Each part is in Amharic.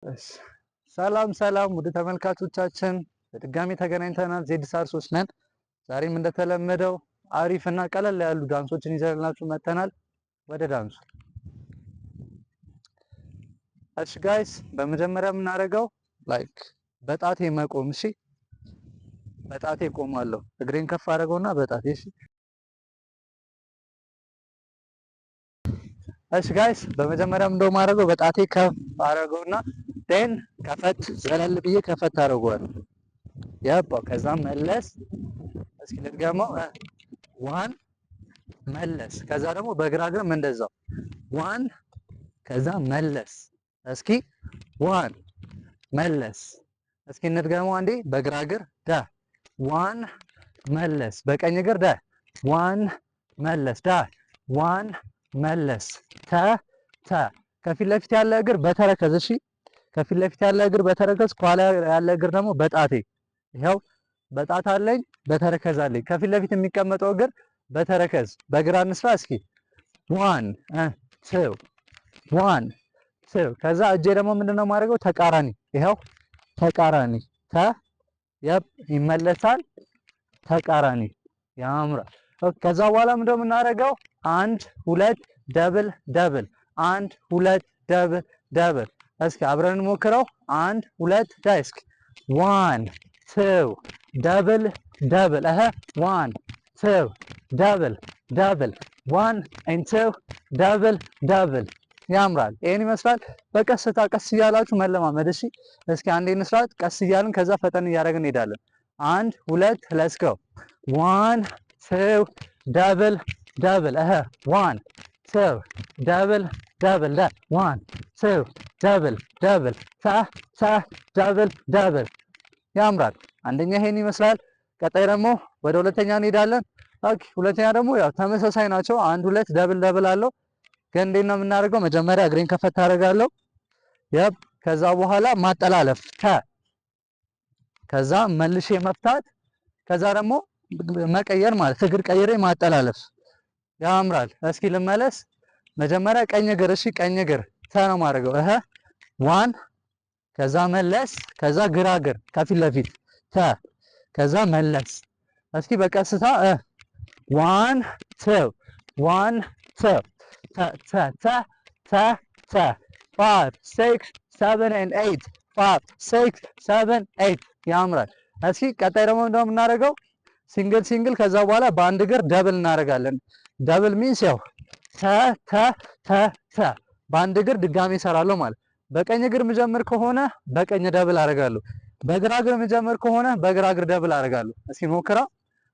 እሺ ሰላም ሰላም ወደ ተመልካቾቻችን በድጋሚ ተገናኝተናል። ዜድ ሳርሶች ነን። ዛሬም እንደተለመደው አሪፍ እና ቀለል ያሉ ዳንሶችን ይዘንላችሁ መጥተናል። ወደ ዳንሱ። እሺ ጋይስ በመጀመሪያ የምናደርገው ላይክ በጣቴ መቆም። እሺ በጣቴ ቆማለሁ። እግሬን ከፍ አደረገውና በጣቴ እሺ። እሺ ጋይስ በመጀመሪያ እንደው ማድረገው በጣቴ ከፍ አደረገውና ዴን ከፈት ዘለል ብዬ ከፈት አደረገዋለሁ። ያባው ከዛ መለስ። እስኪ ልድገመው። ዋን መለስ። ከዛ ደግሞ በግራ እግርም እንደዛው ዋን ከዛ መለስ። እስኪ ዋን መለስ። እስኪ እንድገመው አንዴ። በግራ እግር ዳ ዋን መለስ። በቀኝ እግር ዳ ዋን መለስ ዳ ዋን መለስ ተ ተ ከፊት ለፊት ያለ እግር በተረከዝ። እሺ ከፊት ለፊት ያለ እግር በተረከዝ፣ ከኋላ ያለ እግር ደግሞ በጣቴ። ይኸው በጣት አለኝ፣ በተረከዝ አለኝ። ከፊት ለፊት የሚቀመጠው እግር በተረከዝ። በግራ እንስራ እስኪ። ዋን ቱ ዋን ቱ። ከዛ እጄ ደግሞ ምንድነው የማደርገው? ተቃራኒ። ይኸው ተቃራኒ ተ የብ ይመለሳል። ተቃራኒ ያምራል። ከዛ በኋላ ምንድነው የምናደርገው? አንድ ሁለት ደብል ደብል፣ አንድ ሁለት ደብል ደብል። እስኪ አብረን እንሞክረው። አንድ ሁለት ዳይ እስኪ። ዋን ቱ ደብል ደብል። ዋን ቱ ደብል ደብል። ዋን ኤንድ ቱ ደብል ደብል። ያምራል። ይሄን ይመስላል። በቀስታ ቀስ እያላችሁ መለማመድ። እሺ እስኪ አንዴ እንስራት ቀስ እያልን፣ ከዛ ፈጠን እያደረግን እንሄዳለን። አንድ ሁለት ሌትስ ጎ። ዋን ቱ ደብል ደብል። ዋን ቱ ደብል ደብል ዳ ዋን ቱ ደብል ደብል ታ ታ ደብል ደብል። ያምራል። አንደኛ ይሄን ይመስላል። ቀጣይ ደግሞ ወደ ሁለተኛ እንሄዳለን። ኦኬ ሁለተኛ ደግሞ ያው ተመሳሳይ ናቸው። አንድ ሁለት ደብል ደብል አለው። ግን እንዴት ነው የምናደርገው? መጀመሪያ እግሬን ከፈት አደርጋለሁ። የብ ከዛ በኋላ ማጠላለፍ ተ ከዛ መልሼ መፍታት፣ ከዛ ደግሞ መቀየር ማለት እግር ቀይሬ ማጠላለፍ። ያምራል። እስኪ ልመለስ። መጀመሪያ ቀኝ እግር። እሺ ቀኝ እግር ተ ነው የማደርገው። ዋን ከዛ መለስ፣ ከዛ ግራ እግር ከፊት ለፊት ተ ከዛ መለስ። እስኪ በቀስታ ዋን ቱ ዋን ቱ ተ ተ ተ ተ ተ 5 6 7 and 8 5 6 7 8 ያምራል። እስኪ ቀጣይ ደግሞ እንደው የምናደርገው ሲንግል ሲንግል፣ ከዛ በኋላ በአንድ እግር ደብል እናደርጋለን። ደብል ሚንስ ያው ተ ተ ተ ተ በአንድ እግር ድጋሜ እሰራለሁ ማለት። በቀኝ እግር ምጀምር ከሆነ በቀኝ ደብል አደርጋለሁ። በግራ እግር ምጀምር ከሆነ በግራ እግር ደብል አደርጋለሁ። እስኪ ሞክራ።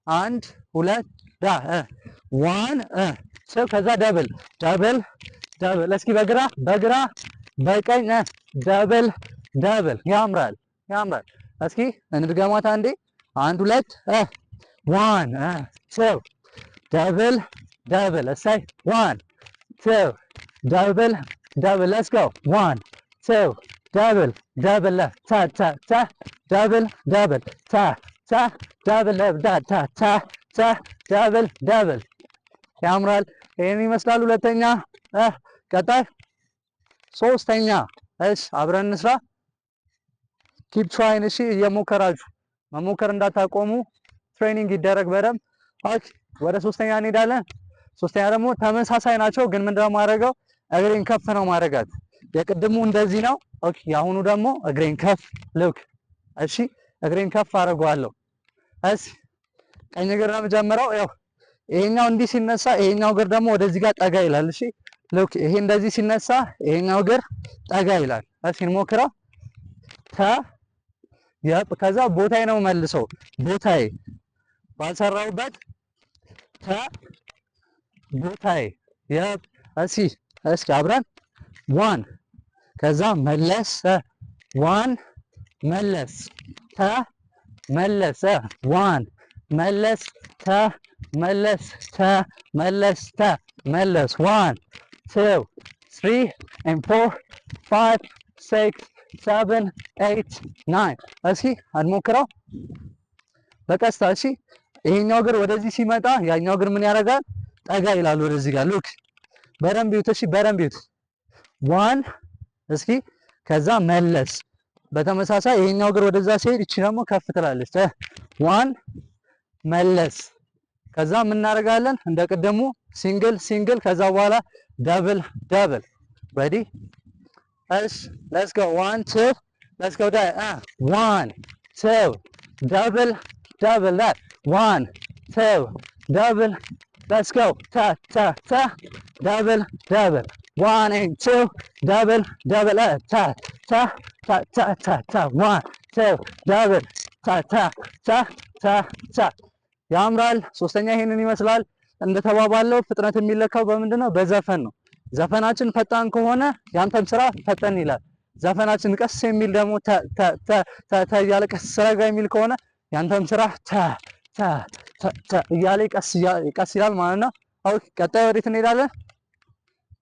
አንድ ሁለት ዳ ዋን ቱ ከዛ ደብል ደብል ደብል። እስኪ በግራ በግራ በቀኝ ደብል ደብል። ያምራል ያምራል። እስኪ እንድገማት አንዴ። አንድ ሁለት ዋን ቱ ደብል ደብል። እሰይ ዋን ቱ ደብል ደብል። ሌትስ ጎ ዋን ቱ ደብል ደብል ታ ታ ታ ደብል ደብል ታ ታ ደብል ደብል ታ ታ ታ ደብል ደብል። ያምራል። ይሄን ይመስላል። ሁለተኛ። ቀጣይ ሶስተኛ። እሺ አብረን እንስራ። ኪፕ ትራይን። እሺ እየሞከራችሁ መሞከር እንዳታቆሙ። ትሬኒንግ ይደረግ በደንብ። ኦኬ ወደ ሶስተኛ እንሄዳለን። ሶስተኛ ደግሞ ተመሳሳይ ናቸው፣ ግን ምንድነው የማደርገው? እግሬን ከፍ ነው ማድረጋት። የቅድሙ እንደዚህ ነው። ኦኬ የአሁኑ ደግሞ እግሬን ከፍ ልክ። እሺ እግሬን ከፍ አደርገዋለሁ። እሺ ቀኝ እግር ነው የምጀምረው። ያው ይሄኛው እንዲህ ሲነሳ ይሄኛው እግር ደግሞ ወደዚህ ጋር ጠጋ ይላል። እሺ ልክ ይሄ እንደዚህ ሲነሳ ይሄኛው እግር ጠጋ ይላል። እሺ እንሞክረው። ተ የብ ከዛ ቦታዬ ነው መልሰው። ቦታዬ ባልሰራውበት ተ ቦታዬ የብ። እስኪ አብረን ዋን ከዛ መለስ ዋን መለስ ተ መለስ ዋን መለስ ተ መለስ ተ መለስ ተ መለስ ዋን ቱ 3 and 4 5 6 7 8 9። እስኪ አንሞክረው በቀስታ። እሺ ይሄኛው እግር ወደዚህ ሲመጣ ያኛው እግር ምን ያደርጋል? ጠጋ ይላል ወደዚህ ጋር። ሉክ በደንብ ይዩት። እሺ በደንብ ይዩት። ዋን እስኪ ከዛ መለስ። በተመሳሳይ ይሄኛው እግር ወደዛ ሲሄድ እቺ ደግሞ ከፍ ትላለች። ዋን መለስ። ከዛ ምን እናደርጋለን? እንደ ቅድሙ ሲንግል ሲንግል፣ ከዛ በኋላ ደብል ደብል። ሬዲ? እሺ ሌትስ ጎ 1 2 ሌትስ ጎ ዳይ 1 2 ደብል ደብል that 1 2 ደብል ሌትስ ጎ ታ ታ ታ ደብል ደብል 1 and 2 ደብል ደብል ታ ታ ታ ታ ታ ታ 1 2 ደብል ታ ታ ታ ታ ታ። ያምራል። ሶስተኛ ይሄንን ይመስላል። እንደተባባለው ፍጥነት የሚለካው በምንድን ነው? በዘፈን ነው። ዘፈናችን ፈጣን ከሆነ ያንተም ስራ ፈጠን ይላል። ዘፈናችን ቀስ የሚል ደግሞ ተ ተ ተ ተ እያለ ቀስ ረጋ የሚል ከሆነ ያንተም ስራ ተ ተ ተ እያለ ቀስ ይላል ማለት ነው። ኦኬ ቀጣይ ወዴት እንሄዳለን?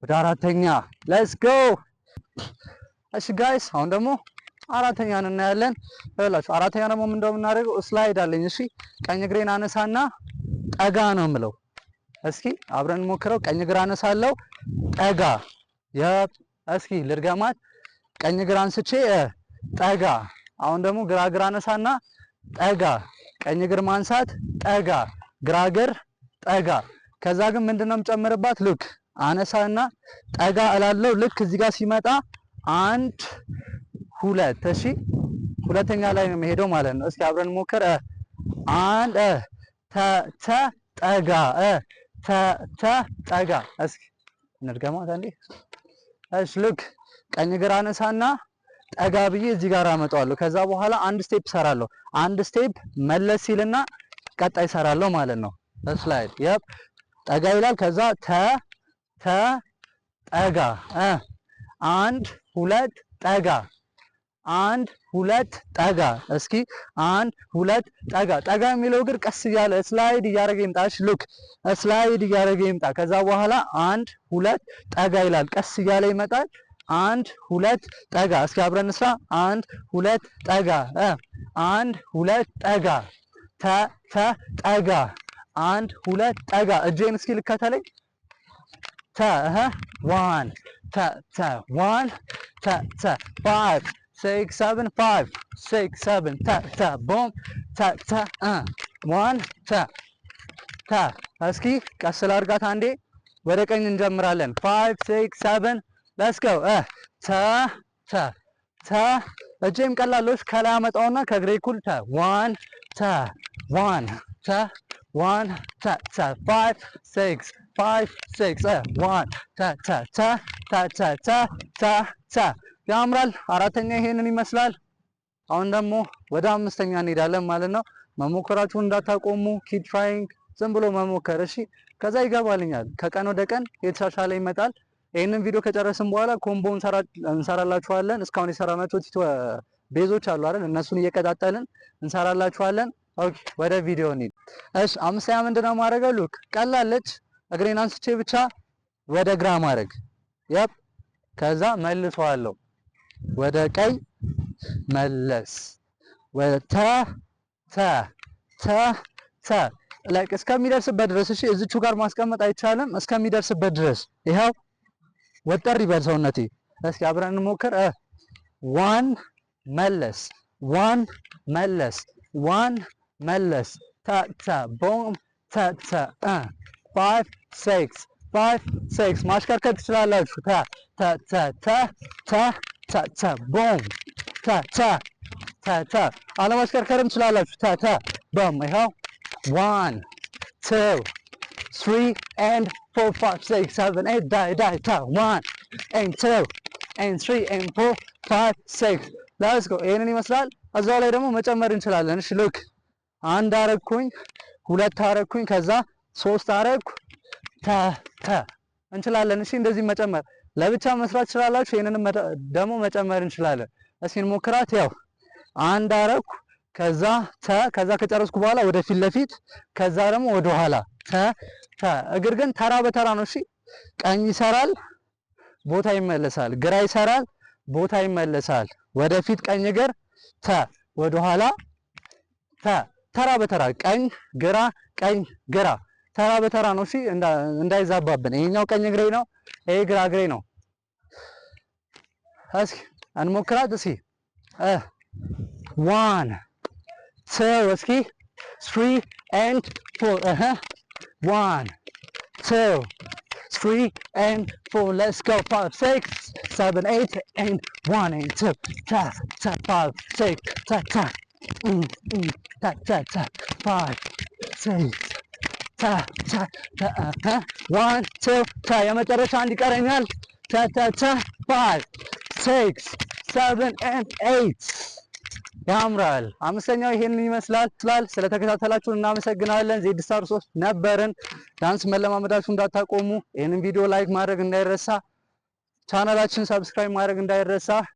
ወደ አራተኛ ሌትስ ጎ። እሺ ጋይስ አሁን ደግሞ አራተኛን እናያለን። ይኸውላችሁ አራተኛ ደግሞ ምን እንደምናደርገው ስላይድ አለኝ። እሺ ቀኝ እግሬን አነሳና ጠጋ ነው የምለው። እስኪ አብረን ሞክረው። ቀኝ እግር አነሳለሁ ጠጋ። እስኪ ልድገማት። ቀኝ እግር አንስቼ ጠጋ። አሁን ደግሞ ግራ እግር አነሳና ጠጋ። ቀኝ እግር ማንሳት ጠጋ፣ ግራ እግር ጠጋ። ከዛ ግን ምንድነው የምጨምርባት? ልክ አነሳና ጠጋ እላለሁ። ልክ እዚህ ጋር ሲመጣ 1 2 እሺ ሁለተኛ ላይ ነው የሚሄደው ማለት ነው። እስኪ አብረን ሞክር። 1 ተ ተ ጠጋ ተ ተ ጠጋ። እስኪ እንድገማት አንዴ። እሺ ልክ ቀኝ እግር አነሳና ጠጋ ብዬ እዚህ ጋር አመጣዋለሁ። ከዛ በኋላ አንድ ስቴፕ ሰራለሁ። አንድ ስቴፕ መለስ ሲልና ቀጣይ ሰራለሁ ማለት ነው። ስላይድ ያፕ ጠጋ ይላል። ከዛ ተ ተ ጠጋ 1 2 ጠጋ 1 2 ጠጋ። እስኪ 1 2 ጠጋ። ጠጋ የሚለው እግር ቀስ እያለ ስላይድ እያደረገ ይምጣ። እሺ ሉክ ስላይድ እያደረገ ይምጣ። ከዛ በኋላ 1 2 ጠጋ ይላል። ቀስ እያለ ይመጣል። 1 2 ጠጋ። እስኪ አብረን እንስራ። 1 2 ጠጋ 1 2 ጠጋ ተ ተ ጠጋ 1 2 ጠጋ። እጄን እስኪ ልከተለኝ። ተ 1 ተ ተ 1 ተ ተ 5 6 7 5 6 7 ተ ተ ቦም ተ ተ 1 ተ ተ። እስኪ ቀስ ላድርጋት አንዴ። ወደ ቀኝ እንጀምራለን። 5 6 7 ሌትስ ጎ ተ ተ ተ። እጄም ቀላሎች ከላይ አመጣውና ከእግሬ እኩል ተ 1 ተ 1 ተ 1 ተ ተ 5 6 5 6 1 ተ ተ ተ ተ ተ ተ ተ ተ። ያምራል። አራተኛ ይሄንን ይመስላል። አሁን ደግሞ ወደ አምስተኛ እንሄዳለን ማለት ነው። መሞከራችሁን እንዳታቆሙ። ኪፕ ትራይንግ። ዝም ብሎ መሞከር እሺ። ከዛ ይገባልኛል። ከቀን ወደ ቀን የተሻሻለ ይመጣል። ይሄንን ቪዲዮ ከጨረስን በኋላ ኮምቦ እንሰራላችኋለን። እስካሁን የሰራናቸው ቤዞች አሉ አይደል? እነሱን እየቀጣጠልን እንሰራላችኋለን። ኦኬ ወደ ቪዲዮ እንሂድ። እሺ አምስተኛ ምንድነው ማድረገው? ሉክ ቀላለች። እግሬን አንስቼ ብቻ ወደ ግራ ማድረግ ያፕ። ከዛ መልሰዋለሁ ወደ ቀኝ መለስ፣ ወደ ተ ተ ተ ተ ላይክ እስከሚደርስበት ድረስ። እሺ እዚቹ ጋር ማስቀመጥ አይቻልም። እስከሚደርስበት ድረስ ይሄው ወጠር ይበል ሰውነቴ። እስኪ አብረን እንሞክር። 1 መለስ 1 መለስ 1 መለስ ተ ተ ቦም ተ ተ 5 6 5 6 ማሽከርከር ትችላላችሁ። ተ ተ ተ ተ ተ ተ ተ ቦም ተ ተ ተ ተ። አለማሽከርከርም ትችላላችሁ። ተ ተ ቦም። ይኸው 1 2 3 and 4 5 6 7 8 die die ta 1 and 2 and 3 and 4 5 6 let's go። ይሄንን ይመስላል። እዛው ላይ ደግሞ መጨመር እንችላለን። እሺ ሉክ 1 አረኩኝ፣ 2 አረኩኝ፣ ከዛ 3 አረኩ ተ ተ እንችላለን። እሺ እንደዚህ መጨመር ለብቻ መስራት ትችላላችሁ። ይሄንንም ደግሞ መጨመር እንችላለን። እስኪ እንሞክራት። ያው 1 አረኩ፣ ከዛ ተ፣ ከዛ ከጨረስኩ በኋላ ወደ ፊት ለፊት፣ ከዛ ደግሞ ወደ ኋላ ተ ተ። እግር ግን ተራ በተራ ነው። እሺ ቀኝ ይሰራል፣ ቦታ ይመለሳል። ግራ ይሰራል፣ ቦታ ይመለሳል። ወደፊት ቀኝ እግር ተ፣ ወደ ኋላ ተ። ተራ በተራ ቀኝ ግራ ቀኝ ግራ፣ ተራ በተራ ነው። እሺ እንዳይዛባብን። ይሄኛው ቀኝ እግሬ ነው፣ ይሄ ግራ እግሬ ነው። እስኪ እንሞክራት እስኪ 1 2 እስኪ 3 and 4 1 2 3 and 4 let's go 5 6 7 8 and 1 and 2 tap tap 5 6 tap tap tap tap tap 5 6 tap tap tap 1 2 3 የመጨረሻ አንድ ይቀረኛል tap tap tap 5 6 7 and 8 ያምራል። አምስተኛው ይሄንን ይመስላል። ስለተከታተላችሁ እናመሰግናለን። ዜድ ስታር 3 ነበርን። ዳንስ መለማመዳችሁ እንዳታቆሙ። ይሄንን ቪዲዮ ላይክ ማድረግ እንዳይረሳ፣ ቻናላችን ሰብስክራይብ ማድረግ እንዳይረሳ።